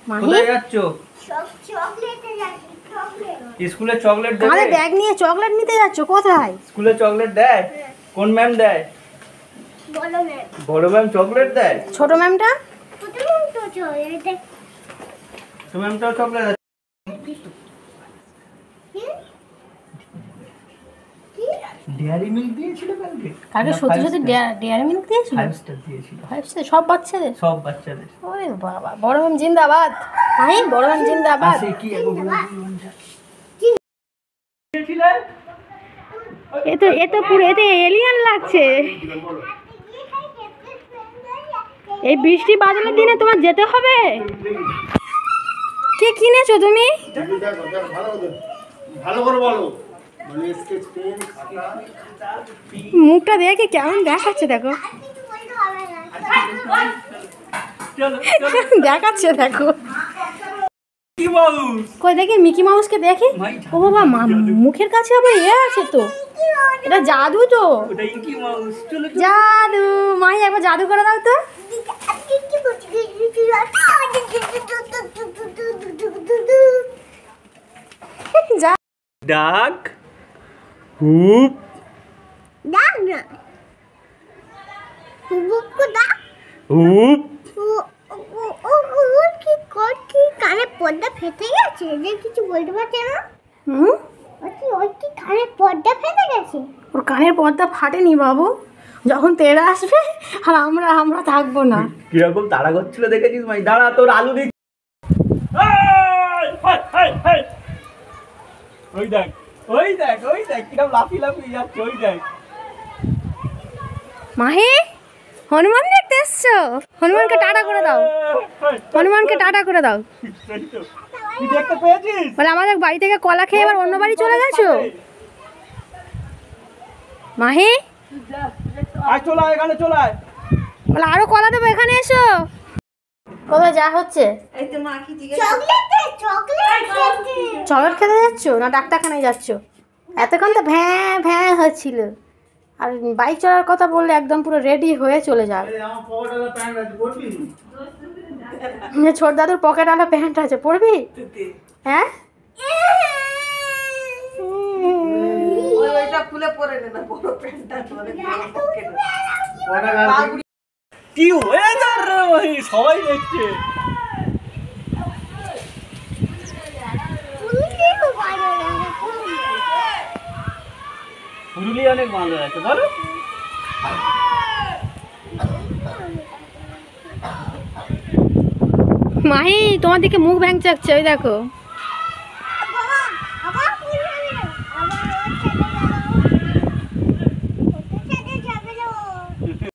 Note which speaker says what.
Speaker 1: কোথায় যাচ্ছ? স্কুলে চকলেট দেবে?
Speaker 2: আরে ব্যাগ নিয়ে চকলেট নিতে যাচ্ছ? কোথায়?
Speaker 1: স্কুলে চকলেট দেয়? কোন ম্যাম দেয়? বড় ম্যাম চকলেট দেয়?
Speaker 2: ছোট ম্যামটা?
Speaker 1: ছোট ম্যামটাও চকলেট দেয়? ডেয়ারি মিল্ক দিয়েছিল কালকে?
Speaker 2: কালকে সত্যি সত্যি ডেয়ারি মিল্ক দিয়েছিল?
Speaker 1: 5 স্টার দিয়েছিল।
Speaker 2: 5 স্টার সব বাচ্চাদের?
Speaker 1: সব বাচ্চাদের।
Speaker 2: ওরে বাবা, বড় ম্যাম জিন্দাবাদ। হ্যাঁ, বড় ম্যাম জিন্দাবাদ।
Speaker 1: আসে কি এখন
Speaker 2: এতো পুরো এতে এলিয়ান লাগছে। এই বৃষ্টি বাদলের দিনে তোমার যেতে হবে? কি কিনেছো তুমি?
Speaker 3: ভালো করে বলো।
Speaker 2: মুখটা দেখে কেমন দেখাচ্ছে দেখো। দেখাচ্ছে দেখো। কই দেখি মিকি মাউসকে দেখি। ও বাবা, মুখের কাছে আবার আছে তো। এটা জাদু তো। জাদু। মাই একবার জাদু করে দাও তো।
Speaker 1: ডাক হুপ
Speaker 4: ডাক না হুপ কো ডাক
Speaker 1: হুপ।
Speaker 4: ও কি কানে পর্দা ফেটে গেছে? যে কিছু বলতে পারছে না। ওই কি কানের পর্দা ফেটে গেছে?
Speaker 2: ওর কানের পর্দা ফাটেনি বাবু। যখন তেরা আসবে আর আমরা থাকবো না।
Speaker 1: কিরকম তাড়া করছিল দেখেছিস ভাই? দাঁড়া, তোর আলু দিক। ওই দেখ ওই দেখ ওই দেখ কিরকম লাফি লাফি যাচ্ছে। ওই দেখ
Speaker 2: মাহি, হনুমান দেখতে এসছো? হনুমানকে টাটা করে দাও। হনুমানকে টাটা করে দাও।
Speaker 1: তুই দেখতে পেয়েছিস?
Speaker 2: বলে আমাদের বাড়ি থেকে কলা খেয়ে এবার অন্য বাড়ি চলে গেছো? মাহি
Speaker 1: আয় চলে আয়, এখানে চলে আয়।
Speaker 2: বলে আরো কলা দেবো, এখানে এসো। কোথায় যা হচ্ছে? চকলেট খেতে যাচ্ছ না ডাক্তারখানায় যাচ্ছ? এতক্ষণ তো ভ্যাঁ ভ্যাঁ হচ্ছিল। আর বাইক চলার কথা বললে একদম পুরো রেডি হয়ে চলে যাবে। ছোট দাদুর পকেট আলা প্যান্ট আছে, পরবি? হ্যাঁ,
Speaker 1: কি ওয়েদার রে ভাই, সবাই দেখছে। পুরুলিয়া অনেক বাঁদর আছে বলো।
Speaker 2: মাহি তোমার দিকে মুখ ভ্যাংচাচ্ছে, ওই দেখো।